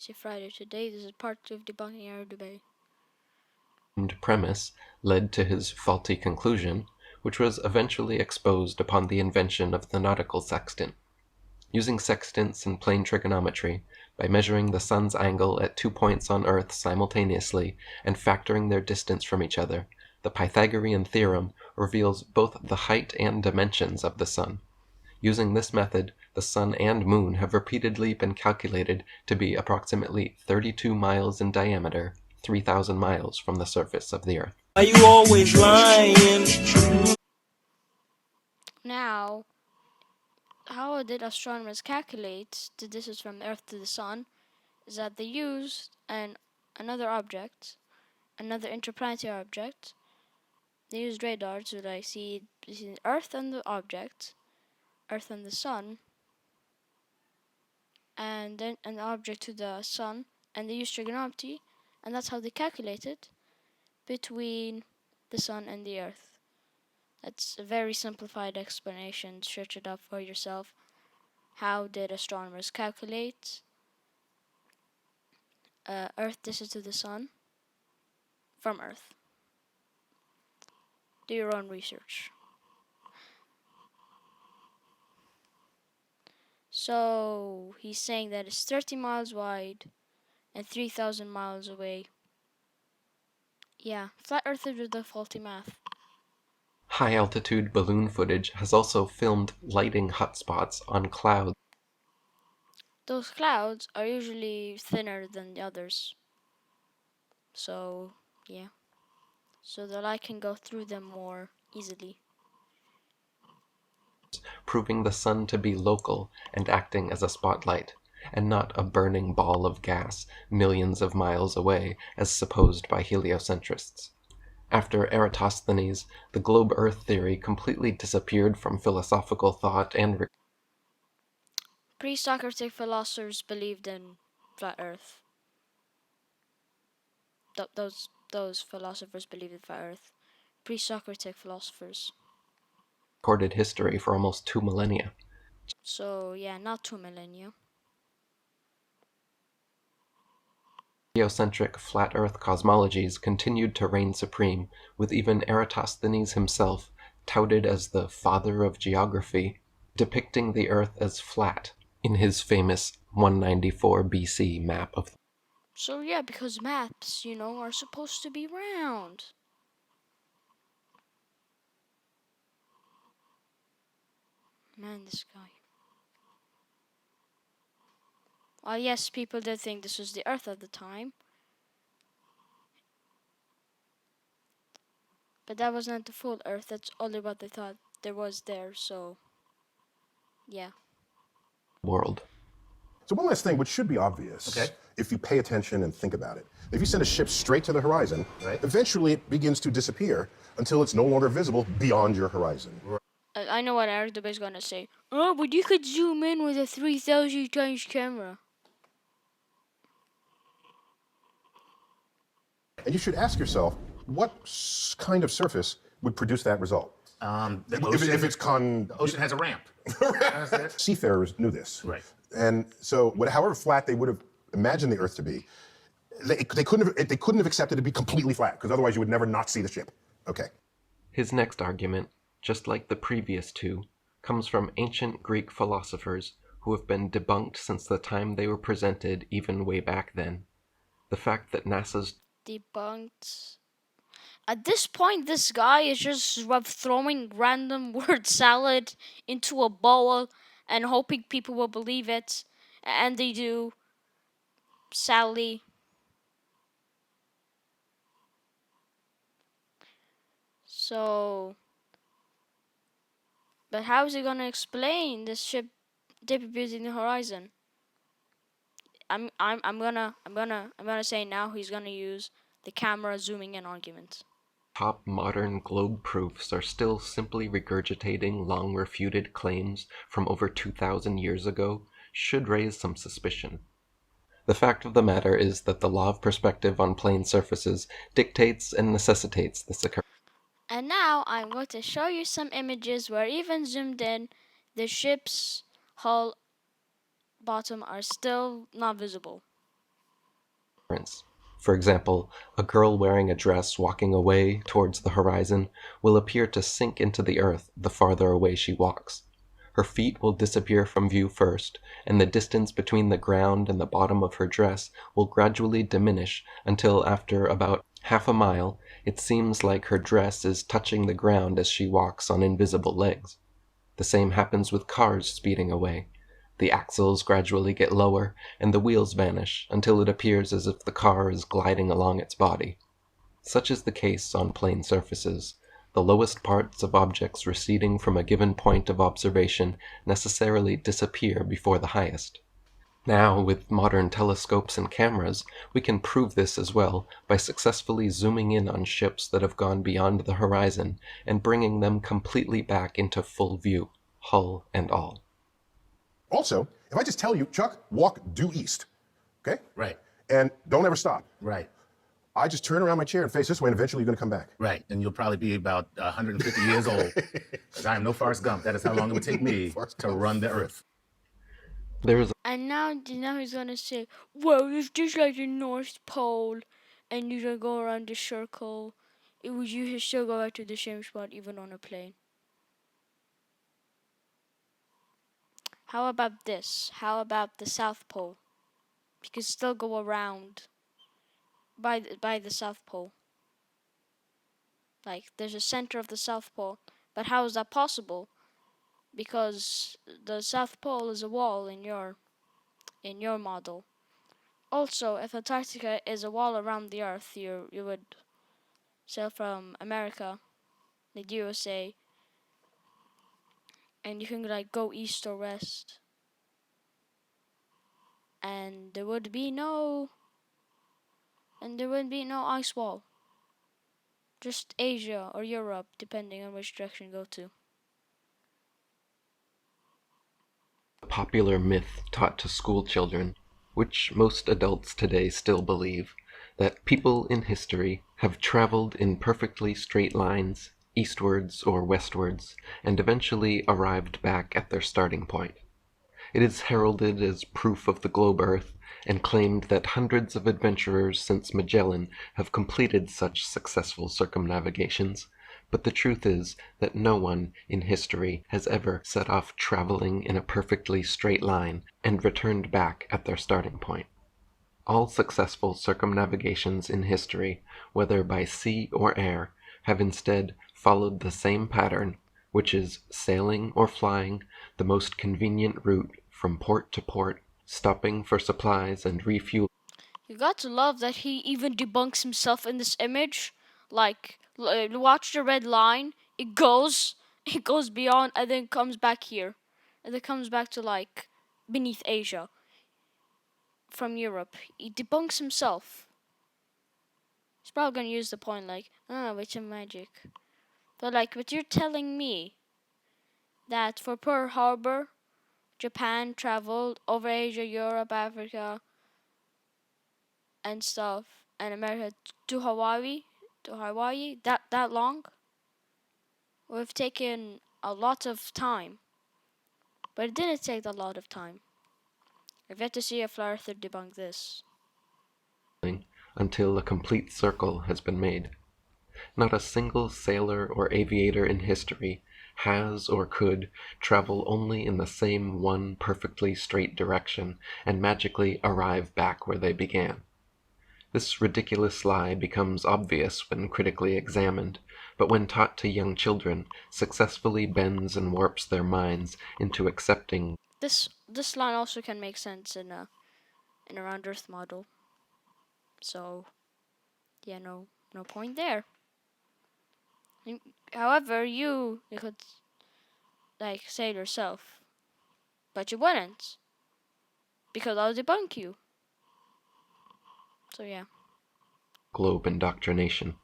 See Friday today. This is part 2 of debunking Air Dubay. Premise led to his faulty conclusion, which was eventually exposed upon the invention of the nautical sextant. Using sextants and plane trigonometry, by measuring the sun's angle at 2 points on Earth simultaneously and factoring their distance from each other, the Pythagorean theorem reveals both the height and dimensions of the sun. Using this method, the sun and moon have repeatedly been calculated to be approximately 32 miles in diameter, 3,000 miles from the surface of the Earth. Are you always lying? Now, how did astronomers calculate the distance from the Earth to the sun? Is that they used another object, another interplanetary object. They used radar to see the Earth and the object, Earth and the sun, and then an object to the sun, and they used trigonometry, and that's how they calculated between the sun and the Earth. That's a very simplified explanation. Search it up for yourself. How did astronomers calculate Earth distance to the sun from Earth? Do your own research. So he's saying that it's 30 miles wide and 3,000 miles away. Yeah, flat earthers with the faulty math. High-altitude balloon footage has also filmed lighting hotspots on clouds. Those clouds are usually thinner than the others. So, yeah. So the light can go through them more easily. Proving the sun to be local and acting as a spotlight, and not a burning ball of gas millions of miles away as supposed by heliocentrists. After Eratosthenes, the globe Earth theory completely disappeared from philosophical thought and Pre-Socratic philosophers believed in flat Earth. Those philosophers believed in flat Earth. Pre-Socratic philosophers. recorded history for almost 2 millennia. So yeah, not 2 millennia. Heliocentric flat Earth cosmologies continued to reign supreme, with even Eratosthenes himself, touted as the father of geography, depicting the Earth as flat in his famous 194 BC map of. So yeah, because maps, are supposed to be round. Man, this guy. Well, yes, people did think this was the Earth at the time. But that wasn't the full Earth, that's only what they thought there was there, so yeah. World. So one last thing, which should be obvious, if you pay attention and think about it. If you send a ship straight to the horizon, eventually it begins to disappear until it's no longer visible beyond your horizon. I know what Eric Dubay is gonna say. Oh, but you could zoom in with a 3,000 times camera. And you should ask yourself, what kind of surface would produce that result? If it's the ocean has a ramp. Seafarers knew this. Right. And so however flat they would have imagined the Earth to be, they couldn't have accepted it to be completely flat, because otherwise you would never not see the ship. Okay. His next argument, just like the previous two, comes from ancient Greek philosophers who have been debunked since the time they were presented, even way back then. The fact that NASA's Debunked. At this point, this guy is just throwing random word salad into a bowl and hoping people will believe it. And they do. Sadly. So. But how is he gonna explain this ship disappearing the horizon? I'm gonna say now he's gonna use the camera zooming in argument. top modern globe proofs are still simply regurgitating long refuted claims from over 2,000 years ago should raise some suspicion. The fact of the matter is that the law of perspective on plane surfaces dictates and necessitates this occurrence. And now I'm going to show you some images where even zoomed in, the ship's hull bottom are still not visible. For example, a girl wearing a dress walking away towards the horizon will appear to sink into the earth the farther away she walks. Her feet will disappear from view first, and the distance between the ground and the bottom of her dress will gradually diminish until after about half a mile it seems like her dress is touching the ground as she walks on invisible legs. The same happens with cars speeding away. The axles gradually get lower, and the wheels vanish until it appears as if the car is gliding along its body. Such is the case on plane surfaces. The lowest parts of objects receding from a given point of observation necessarily disappear before the highest. Now, with modern telescopes and cameras, we can prove this as well by successfully zooming in on ships that have gone beyond the horizon and bringing them completely back into full view, hull and all. Also, if I just tell you, Chuck, walk due east, okay? Right. And don't ever stop. Right. I just turn around my chair and face this way, and eventually you're going to come back. Right. And you'll probably be about 150 years old. Because I am no Forrest Gump. That is how long it would take me to run the earth. And now he's gonna say, well, it's just like the North Pole, and you don't go around the circle. You still go back to the same spot even on a plane. How about this? How about the South Pole? You can still go around by the South Pole. Like, there's a center of the South Pole. But how is that possible? Because the South Pole is a wall in your model. Also, if Antarctica is a wall around the Earth, you would sail from America, the USA, and you can like go east or west, and there would be no ice wall. Just Asia or Europe, depending on which direction you go to. Popular myth taught to school children, which most adults today still believe, that people in history have traveled in perfectly straight lines, eastwards or westwards, and eventually arrived back at their starting point. It is heralded as proof of the globe Earth, and claimed that hundreds of adventurers since Magellan have completed such successful circumnavigations, but the truth is that no one in history has ever set off traveling in a perfectly straight line and returned back at their starting point. All successful circumnavigations in history, whether by sea or air, have instead followed the same pattern, which is sailing or flying the most convenient route from port to port, stopping for supplies and refueling. You got to love that he even debunks himself in this image. Like, watch the red line. It goes beyond, and then comes back here, and then comes back to like beneath Asia from Europe. He debunks himself. He's probably gonna use the point like, it's a magic. But you're telling me that for Pearl Harbor, Japan traveled over Asia, Europe, Africa, and stuff, and America to Hawaii, that long? We've taken a lot of time, but it didn't take a lot of time. I've yet to see a flat earther debunk this. Until a complete circle has been made. Not a single sailor or aviator in history has or could travel only in the same one perfectly straight direction and magically arrive back where they began. This ridiculous lie becomes obvious when critically examined, but when taught to young children, successfully bends and warps their minds into accepting. This line also can make sense in a round Earth model. So, yeah, no point there. However, you could like say it yourself, but you wouldn't, because I'll debunk you. So yeah. Globe indoctrination.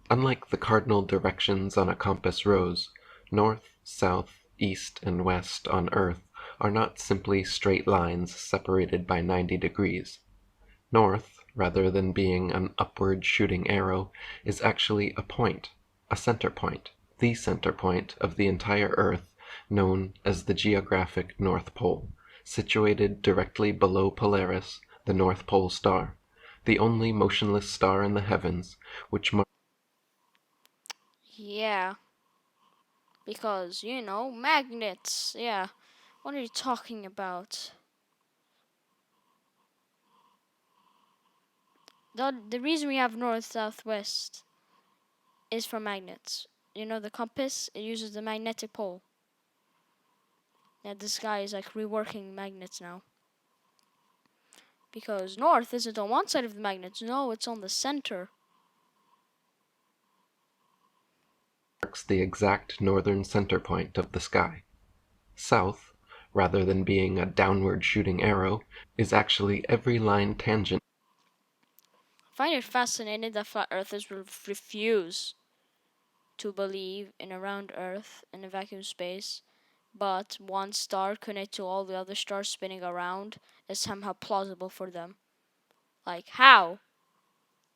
Unlike the cardinal directions on a compass rose, north, south, east, and west on Earth are not simply straight lines separated by 90 degrees. North, rather than being an upward shooting arrow, is actually a point, a center point, the center point of the entire Earth, known as the geographic North Pole, situated directly below Polaris, the North Pole star. the only motionless star in the heavens, which Yeah, because, magnets. Yeah. What are you talking about? The reason we have north, south, west is for magnets. The compass, it uses the magnetic pole. Yeah, this guy is like reworking magnets now. Because north isn't on one side of the magnets. No, it's on the center. marks the exact northern center point of the sky. South, rather than being a downward shooting arrow, is actually every line tangent. I find it fascinating that flat earthers will refuse to believe in a round earth in a vacuum space, but one star connected to all the other stars spinning around is somehow plausible for them. Like, how?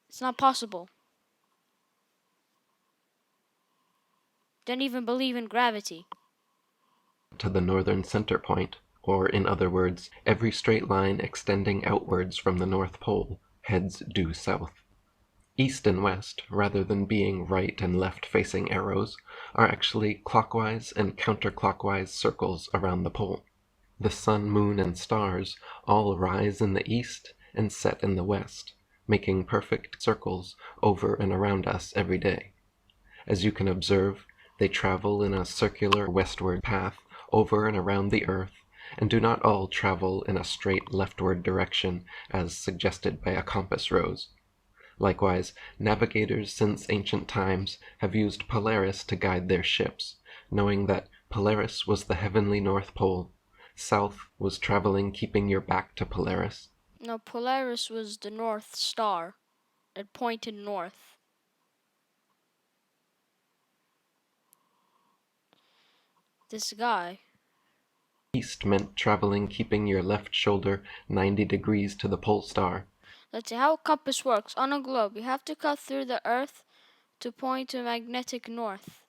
It's not possible. Don't even believe in gravity. To the northern center point, or in other words, every straight line extending outwards from the North Pole heads due south. East and west, rather than being right and left facing arrows, are actually clockwise and counterclockwise circles around the pole. The sun, moon, and stars all rise in the east and set in the west, making perfect circles over and around us every day. As you can observe, they travel in a circular westward path over and around the earth, and do not all travel in a straight leftward direction as suggested by a compass rose. Likewise, navigators since ancient times have used Polaris to guide their ships, knowing that Polaris was the heavenly North Pole. South was traveling keeping your back to Polaris. No, Polaris was the North Star. It pointed north. This guy. East meant traveling keeping your left shoulder 90 degrees to the pole star. Let's see how a compass works. On a globe, you have to cut through the earth to point to magnetic north.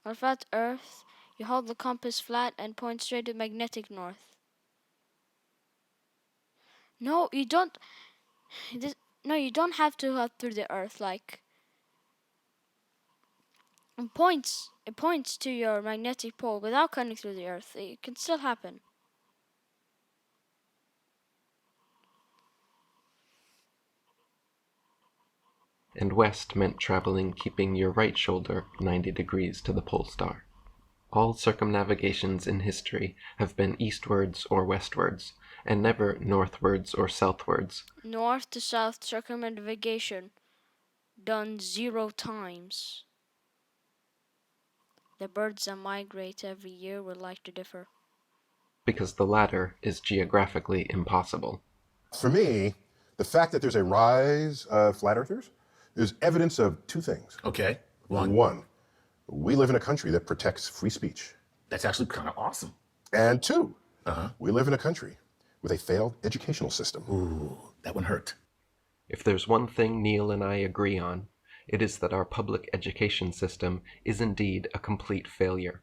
On flat earth, you hold the compass flat and point straight to magnetic north. No, you don't. No, you don't have to cut through the earth. Like, it points to your magnetic pole without cutting through the earth. It can still happen. And west meant traveling keeping your right shoulder 90 degrees to the pole star. All circumnavigations in history have been eastwards or westwards, and never northwards or southwards. North to south circumnavigation done 0 times. The birds that migrate every year would like to differ. Because the latter is geographically impossible. For me, the fact that there's a rise of flat earthers is evidence of two things. Okay. One. One, we live in a country that protects free speech. That's actually kind of awesome. And two, we live in a country with a failed educational system. Ooh, that one hurt. If there's one thing Neil and I agree on, it is that our public education system is indeed a complete failure,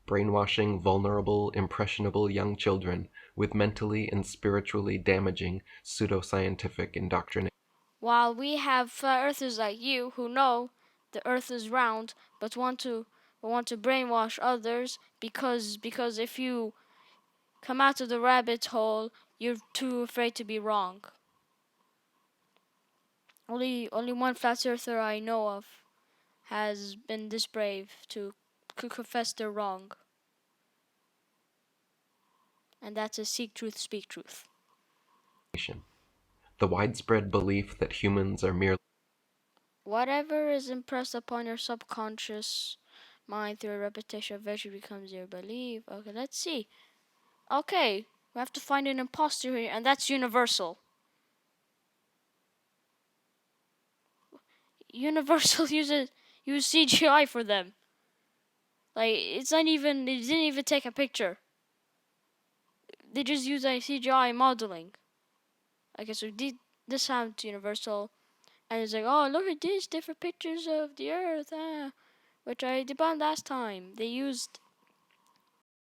brainwashing vulnerable, impressionable young children with mentally and spiritually damaging pseudoscientific indoctrination. While we have flat earthers like you who know the earth is round but want to brainwash others because if you come out of the rabbit hole, you're too afraid to be wrong. Only one flat earther I know of has been this brave to confess they're wrong. And that's a seek truth, speak truth. The widespread belief that humans are merely Whatever is impressed upon your subconscious mind through a repetition eventually becomes your belief. Okay, let's see. Okay, we have to find an imposter here, and that's universal. Universal use CGI for them. Like, they didn't even take a picture. They just use a CGI modeling. Okay, so this sounds universal. And it's like, oh, look at these different pictures of the Earth, which I debunked last time. They used